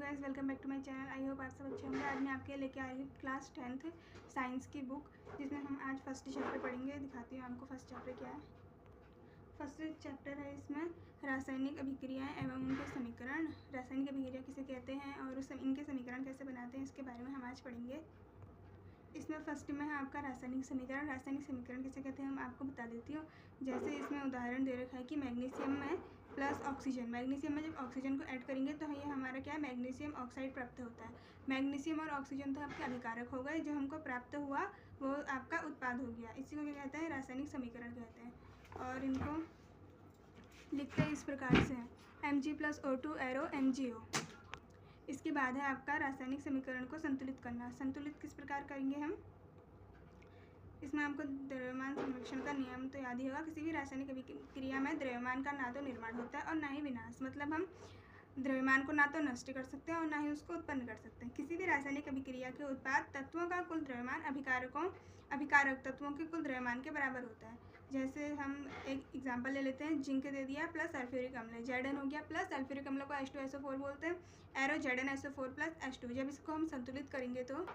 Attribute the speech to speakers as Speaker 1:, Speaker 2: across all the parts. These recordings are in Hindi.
Speaker 1: Guys, welcome back to my channel. I hope आप सब अच्छे होंगे। आज मैं आपके लेके आई हूँ क्लास 10th साइंस की बुक, जिसमें हम आज फर्स्ट चैप्टर पढ़ेंगे। दिखाती हूँ आपको फर्स्ट चैप्टर क्या है। फर्स्ट चैप्टर है इसमें रासायनिक अभिक्रियाएं एवं उनके समीकरण। रासायनिक अभिक्रिया किसे कहते हैं और इनके समीकरण कैसे बनाते हैं, इसके बारे में हम आज पढ़ेंगे। इसमें फर्स्ट में है आपका रासायनिक समीकरण। रासायनिक समीकरण किसे कहते हैं हम आपको बता देती हूँ। जैसे इसमें उदाहरण दे रखा है कि मैग्नीशियम में प्लस ऑक्सीजन, मैग्नीशियम में जब ऑक्सीजन को ऐड करेंगे तो ये हमारा क्या है, मैग्नीशियम ऑक्साइड प्राप्त होता है। मैग्नीशियम और ऑक्सीजन तो आपके अभिकारक हो गए, जो हमको प्राप्त हुआ वो आपका उत्पाद हो गया। इसी को क्या कहते हैं, रासायनिक समीकरण कहते हैं। और इनको लिखते हैं इस प्रकार से हैं, Mg+O2 एरो MgO। इसके बाद है आपका रासायनिक समीकरण को संतुलित करना। संतुलित किस प्रकार करेंगे हम, इसमें आपको द्रव्यमान संरक्षण का नियम तो याद ही होगा। किसी भी रासायनिक अभिक्रिया में द्रव्यमान का ना तो निर्माण होता है और ना ही विनाश। मतलब हम द्रव्यमान को ना तो नष्ट कर सकते हैं और ना ही उसको उत्पन्न कर सकते हैं। किसी भी रासायनिक अभिक्रिया के उत्पाद तत्वों का कुल द्रव्यमान अभिकारक तत्वों के कुल द्रव्यमान के बराबर होता है। जैसे हम एक एग्जांपल ले लेते हैं, जिंक दे दिया प्लस सल्फ्यूरिक अम्ल, Zn हो गया प्लस सल्फ्यूरिक अम्ल को H2SO4 बोलते हैं, एरो ZnSO4 प्लस H2। जब इसको हम संतुलित करेंगे तो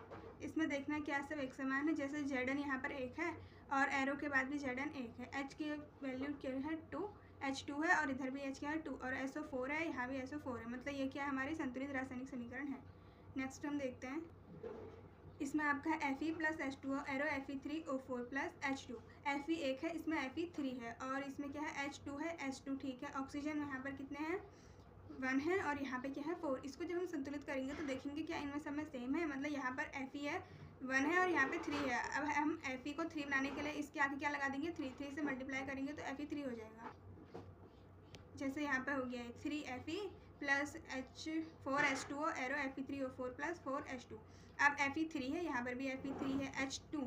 Speaker 1: इसमें देखना क्या सब एक समान है। जैसे Zn यहाँ पर 1 है और एरो के बाद भी Zn 1 है। H की वैल्यू क्या है 2, H2 है और इधर भी H क्या है 2 और SO4 है, यहाँ भी SO4 है। मतलब ये क्या है, हमारी संतुलित रासायनिक समीकरण है। नेक्स्ट हम देखते हैं, इसमें आपका है Fe plus H2O arrow Fe3O4 plus H2। Fe 1 है, इसमें Fe 3 है और इसमें क्या है H2 है, H2 ठीक है। ऑक्सीजन यहाँ पर कितने हैं, 1 है और यहाँ पे क्या है 4। इसको जब हम संतुलित करेंगे तो देखेंगे क्या इनमें सब में सेम है। मतलब यहाँ पर Fe है 1 है और यहाँ पे 3 है। अब हम Fe को 3 बनाने के लिए इसके आगे क्या लगा देंगे, 3 से मल्टीप्लाई करेंगे तो Fe 3 हो जाएगा। जैसे यहाँ पर हो गया है 3 Fe plus H4 H2O arrow Fe3O4 plus 4 H2। अब Fe 3 है, यहाँ पर भी Fe 3 है, H2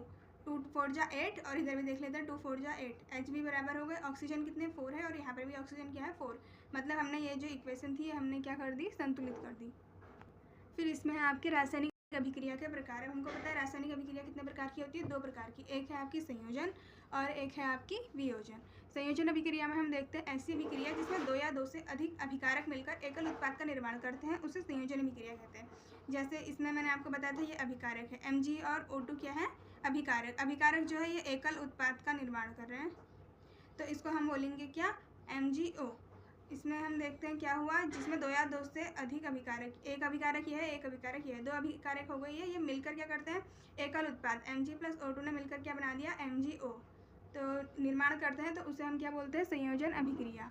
Speaker 1: 2 4 जा 8 और इधर भी देख लेते हैं 2 4 जा 8। H भी बराबर हो गए, ऑक्सीजन कितने 4 है और यहाँ पर भी ऑक्सीजन क्या है 4। मतलब हमने ये जो इक्वेशन थी हमने क्या कर दी, संतुलित कर दी। फिर इसमें है आपके रासायनिक अभिक्रिया के प्रकार। हमको पता है रासायनिक अभिक्रिया कितने प्रकार की होती है, 2 प्रकार की। एक है आपकी संयोजन और एक है आपकी वियोजन। संयोजन अभिक्रिया में हम देखते हैं ऐसी अभिक्रिया जिसमें 2 या 2 से अधिक अभिकारक मिलकर एकल उत्पाद का निर्माण करते हैं, उसे संयोजन अभिक्रिया कहते हैं। जैसे इसमें मैंने आपको बताया था ये अभिकारक है, Mg और O2 क्या है, अभिकारक। अभिकारक जो है ये एकल उत्पाद का निर्माण कर रहे हैं, तो इसको हम बोलेंगे क्या, MgO। इसमें हम देखते हैं क्या हुआ, जिसमें 2 या 2 से अधिक अभिकारक, एक अभिकारक ये है, एक अभिकारक ये है, 2 अभिकारक हो गई है, ये मिलकर क्या करते हैं, एकल उत्पाद Mg+O2 ने मिलकर क्या बना दिया, MgO। तो निर्माण करते हैं तो उसे हम क्या बोलते हैं, संयोजन अभिक्रिया।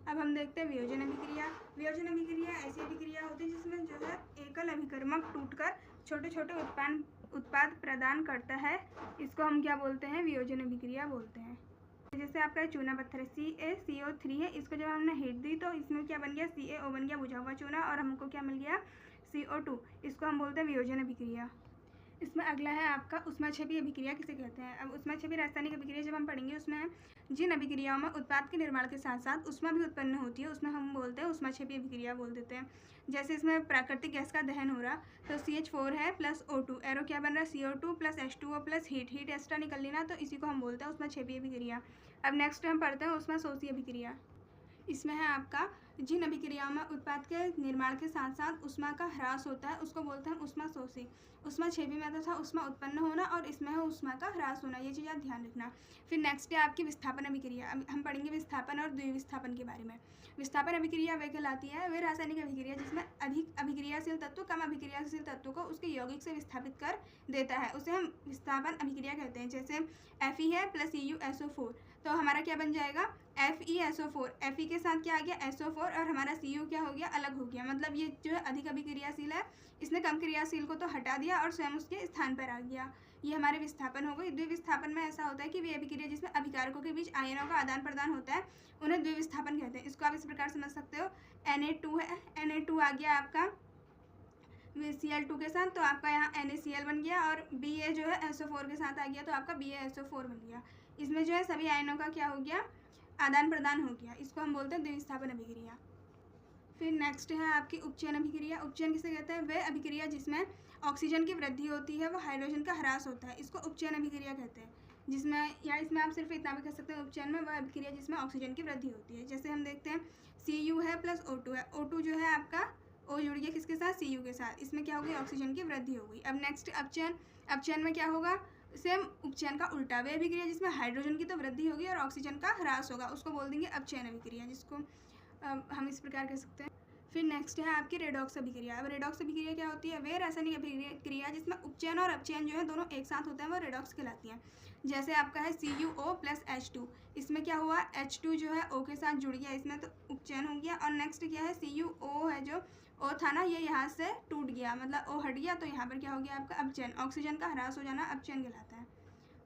Speaker 1: अब हम देखते हैं वियोजन अभिक्रिया। वियोजन अभिक्रिया ऐसी अभिक्रिया होती है जिसमें जो है एकल अभिकर्मक टूटकर छोटे छोटे उत्पाद प्रदान करता है। इसको हम क्या बोलते हैं, वियोजन अभिक्रिया बोलते हैं। जैसे आपका चूना पत्थर है, CaCO3 है, इसको जब हमने हीट दी तो इसमें क्या बन गया, CaO बन गया, बुझा हुआ चूना, और हमको क्या मिल गया, CO2। इसको हम बोलते हैं वियोजन अभिक्रिया। इसमें अगला है आपका ऊष्माक्षेपी अभिक्रिया किसे कहते हैं। अब ऊष्माक्षेपी रासायनिक अभिक्रिया जब हम पढ़ेंगे उसमें जिन अभिक्रियाओं में उत्पाद के निर्माण के साथ साथ ऊष्मा भी उत्पन्न होती है उसमें हम बोलते हैं ऊष्माक्षेपी अभिक्रिया बोल देते हैं। जैसे इसमें प्राकृतिक गैस का दहन हो रहा तो CH4 है प्लस O2 एरो क्या बन रहा है, CO2 plus H2O plus heat extra निकल लेना, तो इसी को हम बोलते हैं ऊष्माक्षेपी अभिक्रिया। अब नेक्स्ट हम पढ़ते हैं ऊष्माशोषी अभिक्रिया। इसमें है आपका जिन अभिक्रियाओं में उत्पाद के निर्माण के साथ साथ ऊष्मा का ह्रास होता है उसको बोलते हैं ऊष्माशोषी। ऊष्माक्षेपी में तो था ऊष्मा उत्पन्न होना और इसमें है ऊष्मा का ह्रास होना, ये चीज़ आप ध्यान रखना। फिर नेक्स्ट है आपकी विस्थापन अभिक्रिया। हम पढ़ेंगे विस्थापन और द्विविस्थापन के बारे में। विस्थापन अभिक्रिया वे कहलाती है वे रासायनिक अभिक्रिया जिसमें अधिक अभिक्रियाशील तत्व कम अभिक्रियाशील तत्व को उसके यौगिक से विस्थापित कर देता है, उसे हम विस्थापन अभिक्रिया कहते हैं। जैसे Fe है प्लस CuSO4 तो हमारा क्या बन जाएगा, FeSO4। Fe के साथ क्या आ गया, SO4 और हमारा Cu क्या हो गया, अलग हो गया। मतलब ये जो है अधिक अभिक्रियाशील है, इसने कम क्रियाशील को तो हटा दिया और स्वयं उसके स्थान पर आ गया। ये हमारे विस्थापन हो गई। द्विविस्थापन में ऐसा होता है कि वे अभिक्रिया जिसमें अभिकारकों के बीच आयनों का आदान प्रदान होता है उन्हें द्विविस्थापन कहते हैं। इसको आप इस प्रकार समझ सकते हो, Na2 है, Na2 आ गया आपका Cl2 के साथ तो आपका यहाँ NaCl बन गया और Ba जो है SO4 के साथ आ गया तो आपका BaSO4 बन गया। इसमें जो है सभी आयनों का क्या हो गया, आदान प्रदान हो गया। इसको हम बोलते हैं द्विविस्थापन अभिक्रिया। फिर नेक्स्ट है आपकी उपचयन अभिक्रिया। उपचयन किसे कहते हैं, वह अभिक्रिया जिसमें ऑक्सीजन की वृद्धि होती है, वो हाइड्रोजन का ह्रास होता है, इसको उपचयन अभिक्रिया कहते हैं। जिसमें या इसमें आप सिर्फ इतना भी कह सकते हैं, उपचयन में वह अभिक्रिया जिसमें ऑक्सीजन की वृद्धि होती है। जैसे हम देखते हैं Cu है प्लस O2 है, O2 जो है आपका O जुड़ गया किसके साथ, साथ Cu के साथ, इसमें क्या होगी, ऑक्सीजन की वृद्धि होगी। अब नेक्स्ट अपचयन, अपचयन में क्या होगा, सेम उपचयन का उल्टा वे अभिक्रिया जिसमें हाइड्रोजन की तो वृद्धि होगी और ऑक्सीजन का ह्रास होगा, उसको बोल देंगे अपचयन अभिक्रिया, जिसको हम इस प्रकार कह सकते हैं। फिर नेक्स्ट है आपकी रेडॉक्स अभिक्रिया। अब रेडॉक्स अभिक्रिया क्या होती है, वे रासायनिक अभिक्रिया जिसमें उपचयन और अपचयन जो है दोनों एक साथ होते हैं, वो रेडॉक्स कहलाती हैं। जैसे आपका है CuO + H2, इसमें क्या हुआ, H2 जो है O के साथ जुड़ गया, इसमें तो उपचयन हो गया। और नेक्स्ट क्या है, CuO है जो O था ना, ये यहाँ से टूट गया, मतलब O हट गया, तो यहाँ पर क्या हो गया आपका अपचयन, ऑक्सीजन का ह्रास हो जाना अपचयन कहलाता है।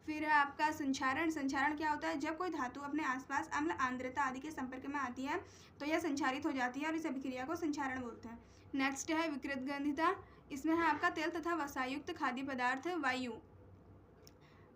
Speaker 1: फिर आपका संक्षारण, संक्षारण क्या होता है, जब कोई धातु अपने आसपास अम्ल आर्द्रता आदि के संपर्क में आती है तो यह संक्षारित हो जाती है और इस अभिक्रिया को संक्षारण बोलते हैं। नेक्स्ट है विकृतगंधिता, इसमें है आपका तेल तथा वसायुक्त खाद्य पदार्थ वायु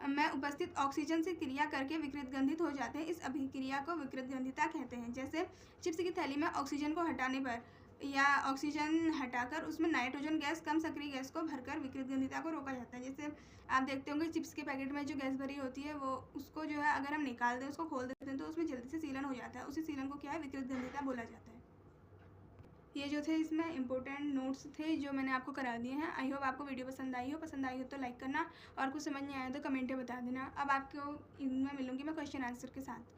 Speaker 1: में उपस्थित ऑक्सीजन से क्रिया करके विकृतगंधित हो जाते हैं, इस अभिक्रिया को विकृतगंधिता कहते हैं। जैसे चिप्स की थैली में ऑक्सीजन को हटाने पर या ऑक्सीजन हटाकर उसमें नाइट्रोजन गैस कम सक्रिय गैस को भरकर विकृतगंधिता को रोका जाता है। जैसे आप देखते होंगे चिप्स के पैकेट में जो गैस भरी होती है, वो उसको जो है अगर हम निकाल दें, उसको खोल देते हैं तो उसमें जल्दी से सीलन हो जाता है, उसी सीलन को क्या है, विकृतगंधिता बोला जाता है। ये जो थे इसमें इंपॉर्टेंट नोट्स थे जो मैंने आपको करा दिए हैं। आई होप आपको वीडियो पसंद आई हो तो लाइक करना, और कुछ समझ नहीं आया तो कमेंट में बता देना। अब आपको इनमें मिलूंगी मैं क्वेश्चन आंसर के साथ।